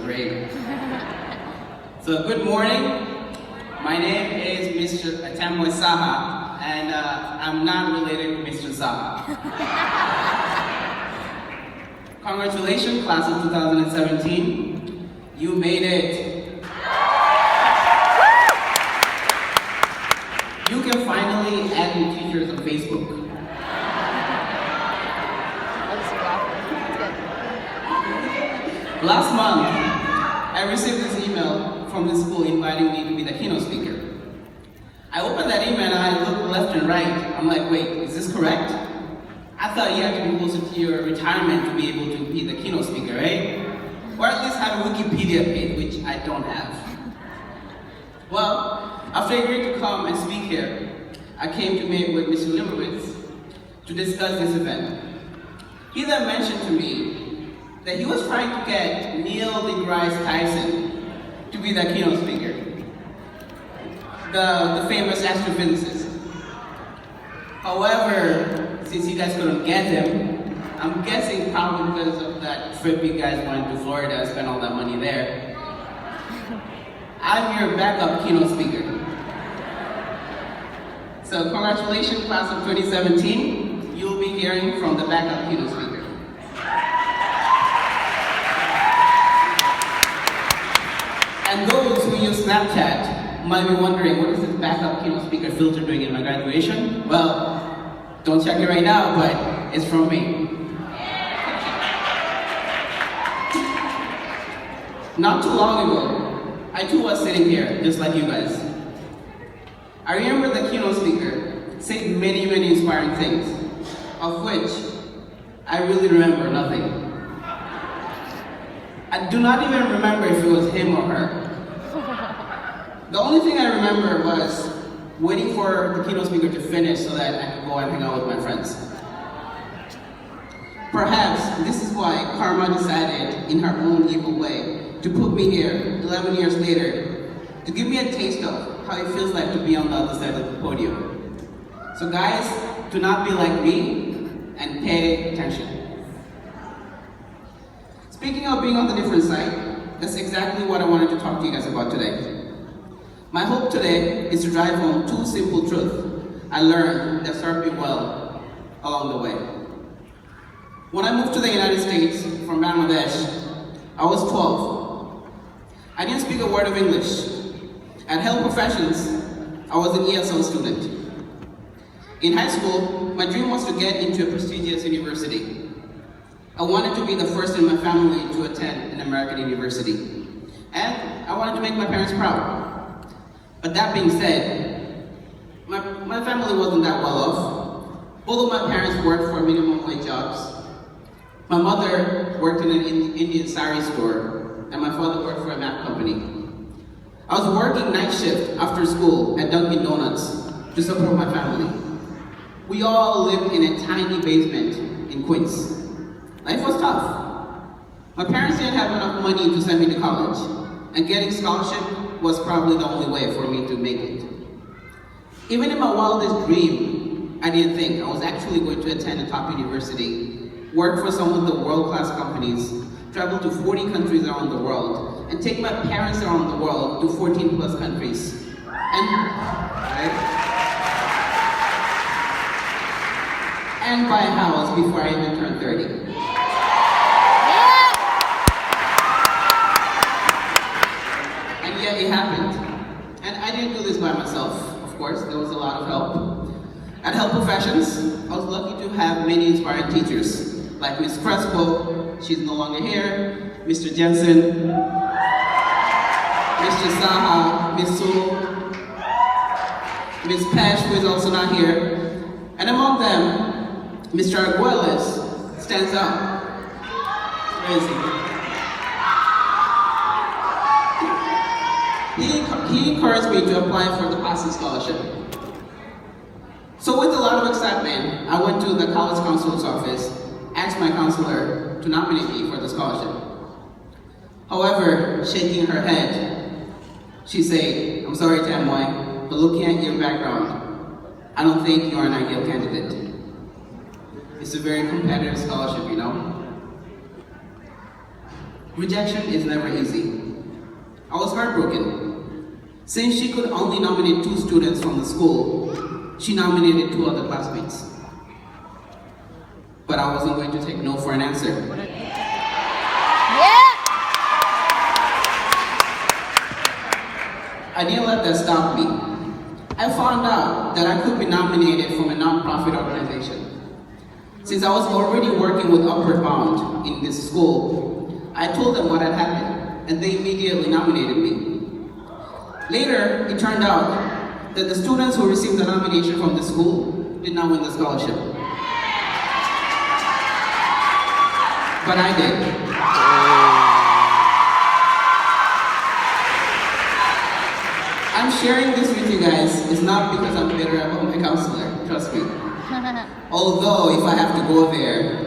great. So good morning. My name is Mr. Tanmoy Saha, and I'm not related to Mr. Saha. Congratulations, class of 2017. You made it. You can finally add new teachers on Facebook. Last month, I received this email from the school inviting me to be the keynote speaker. I opened that email and I looked left and right. I'm like, wait, is this correct? I thought you had to be closer to your retirement to be able to be the keynote speaker, right? Or at least have a Wikipedia page, which I don't have. Well, after I agreed to come and speak here, I came to meet with Mr. Limowitz to discuss this event. He then mentioned to me that he was trying to get Neil deGrasse Tyson to be the keynote speaker, the famous astrophysicist. However, since you guys couldn't get him, I'm guessing probably because of that trip you guys went to Florida and spent all that money there, I'm your backup keynote speaker. So congratulations, class of 2017. You'll be hearing from the backup keynote speaker. And those who use Snapchat might be wondering, what is this backup keynote speaker filter doing in my graduation? Well, don't check it right now, but it's from me. Not too long ago, I too was sitting here, just like you guys. I remember the keynote speaker said many, many inspiring things, of which I really remember nothing. I do not even remember if it was him or her. The only thing I remember was waiting for the keynote speaker to finish so that I could go and hang out with my friends. Perhaps this is why karma decided, in her own evil way, to put me here 11 years later, to give me a taste of how it feels like to be on the other side of the podium. So guys, do not be like me and pay attention. Speaking of being on the different side, that's exactly what I wanted to talk to you guys about today. My hope today is to drive home two simple truths I learned that served me well along the way. When I moved to the United States from Bangladesh, I was 12. I didn't speak a word of English. At Health Professions, I was an ESL student. In high school, my dream was to get into a prestigious university. I wanted to be the first in my family to attend an American university. And I wanted to make my parents proud. But that being said, my family wasn't that well off. Both of my parents worked for minimum wage jobs. My mother worked in an Indian sari store, and my father worked for a map company. I was working night shift after school at Dunkin' Donuts to support my family. We all lived in a tiny basement in Queens. Life was tough. My parents didn't have enough money to send me to college, and getting scholarship was probably the only way for me to make it. Even in my wildest dream, I didn't think I was actually going to attend a top university, work for some of the world-class companies, travel to 40 countries around the world, and take my parents around the world to 14 plus countries. And buy a house before I even turned 30. It happened. And I didn't do this by myself, of course. There was a lot of help. At Health Professions, I was lucky to have many inspiring teachers, like Ms. Crespo, she's no longer here, Mr. Jensen, Mr. Saha, Ms. Sewell, Ms. Pesh, who is also not here. And among them, Mr. Arguelles stands out. Where is he? He encouraged me to apply for the passing scholarship. So with a lot of excitement, I went to the college counselor's office, asked my counselor to nominate me for the scholarship. However, shaking her head, she said, "I'm sorry, Tanmoy, but looking at your background, I don't think you're an ideal candidate. It's a very competitive scholarship, you know." Rejection is never easy. I was heartbroken. Since she could only nominate 2 students from the school, she nominated 2 other classmates. But I wasn't going to take no for an answer. Yeah. I didn't let that stop me. I found out that I could be nominated from a non-profit organization. Since I was already working with Upward Bound in this school, I told them what had happened, and they immediately nominated me. Later, it turned out that the students who received the nomination from the school did not win the scholarship. But I did. I'm sharing this with you guys is not because I'm bitter about my counselor, trust me. Although, if I have to go there,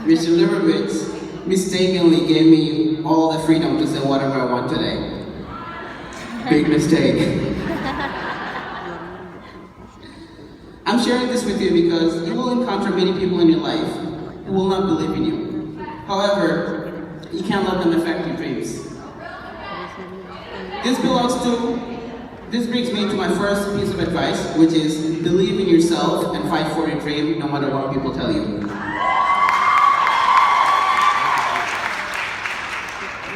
Mr. Lirovitz mistakenly gave me all the freedom to say whatever I want today. Big mistake. I'm sharing this with you because you will encounter many people in your life who will not believe in you. However, you can't let them affect your dreams. This brings me to my first piece of advice, which is believe in yourself and fight for your dream no matter what people tell you.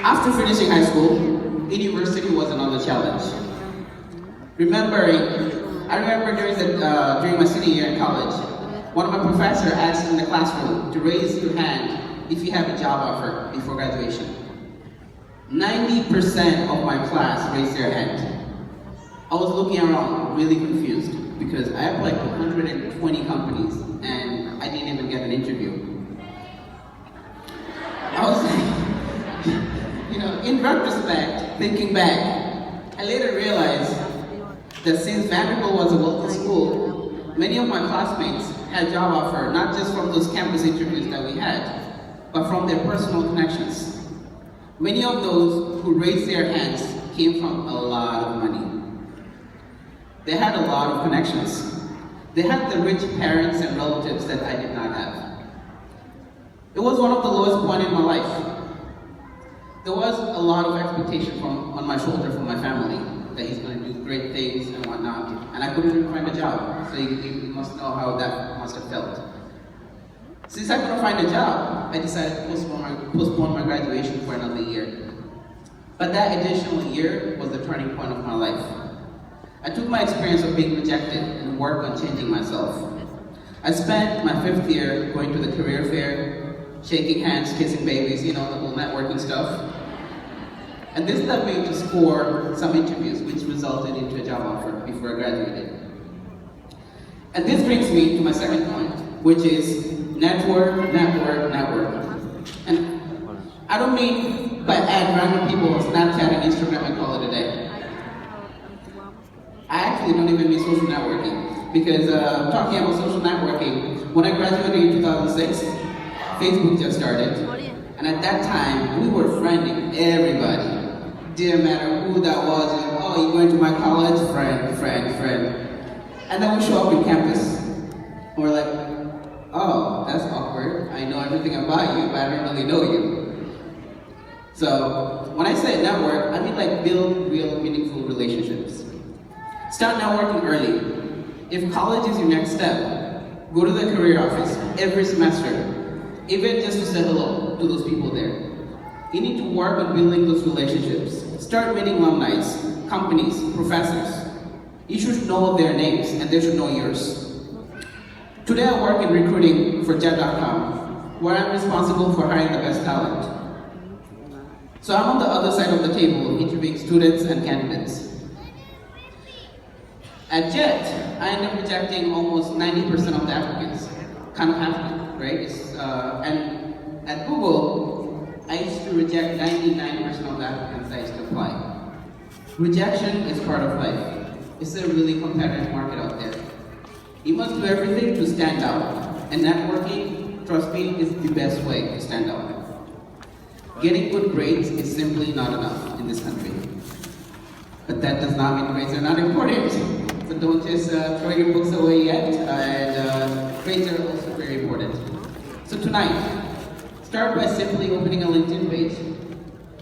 After finishing high school, university was another challenge. I remember during my senior year in college, one of my professors asked in the classroom to raise your hand if you have a job offer before graduation. 90% of my class raised their hand. I was looking around really confused because I applied to 120 companies and I didn't even get an interview. I was like, in retrospect, thinking back, I later realized that since Vanderbilt was a local school, many of my classmates had job offer, not just from those campus interviews that we had, but from their personal connections. Many of those who raised their hands came from a lot of money. They had a lot of connections. They had the rich parents and relatives that I did not have. It was one of the lowest points in my life. There was a lot of expectation on my shoulder from my family that he's going to do great things and whatnot, and I couldn't even find a job, so you must know how that must have felt. Since I couldn't find a job, I decided to postpone my graduation for another year. But that additional year was the turning point of my life. I took my experience of being rejected and worked on changing myself. I spent my 5th year going to the career fair, shaking hands, kissing babies, the whole networking stuff. And this led me to score some interviews, which resulted into a job offer before I graduated. And this brings me to my second point, which is network. And I don't mean by add random people on Snapchat and Instagram and call it a day. I actually don't even mean social networking, because talking about social networking, when I graduated in 2006, Facebook just started, and at that time, we were friending everybody. Didn't matter who that was, oh, you going to my college? Friend. And then we show up in campus, and we're like, oh, that's awkward. I know everything about you, but I don't really know you. So, when I say network, I mean like build real meaningful relationships. Start networking early. If college is your next step, go to the career office every semester, even just to say hello to those people there. You need to work on building those relationships. Start meeting alumni, companies, professors. You should know their names and they should know yours. Today I work in recruiting for Jet.com, where I'm responsible for hiring the best talent. So I'm on the other side of the table interviewing students and candidates. At Jet, I end up rejecting almost 90% of the applicants. Kind of have to, right? And at Google, I used to reject 99% of the applicants that used to apply. Rejection is part of life. It's a really competitive market out there. You must do everything to stand out. And networking, trust me, is the best way to stand out. Getting good grades is simply not enough in this country. But that does not mean grades are not important. So don't just throw your books away yet, and grades are also very important. So tonight, start by simply opening a LinkedIn page.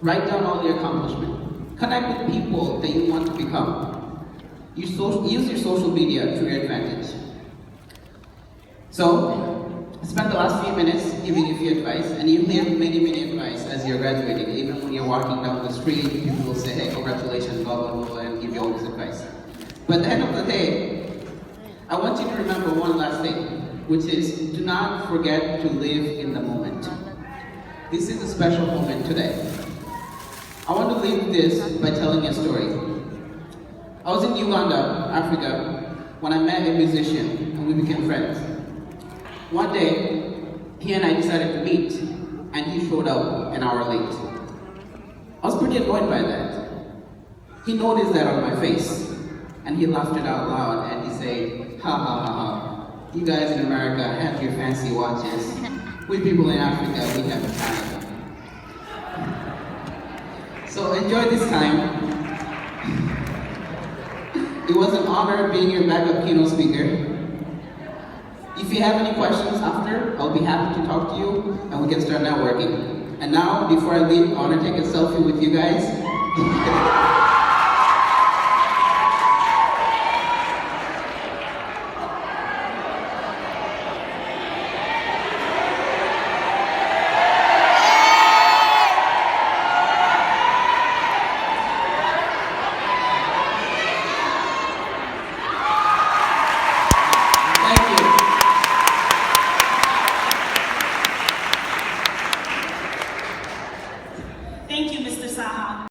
Write down all your accomplishments. Connect with people that you want to become. Use your social media to your advantage. So, I spent the last few minutes giving you a few advice, and you hear many advice as you're graduating. Even when you're walking down the street, people will say, hey, congratulations, blah, blah, blah, and give you all this advice. But at the end of the day, I want you to remember one last thing, which is do not forget to live in the moment. This is a special moment today. I want to leave this by telling a story. I was in Uganda, Africa, when I met a musician and we became friends. One day, he and I decided to meet, and he showed up an hour late. I was pretty annoyed by that. He noticed that on my face, and he laughed it out loud, and he said, ha ha ha ha, you guys in America have your fancy watches. We people in Africa, we have time. So enjoy this time. It was an honor being your backup keynote speaker. If you have any questions after, I'll be happy to talk to you and we can start networking. And now, before I leave, I want to take a selfie with you guys.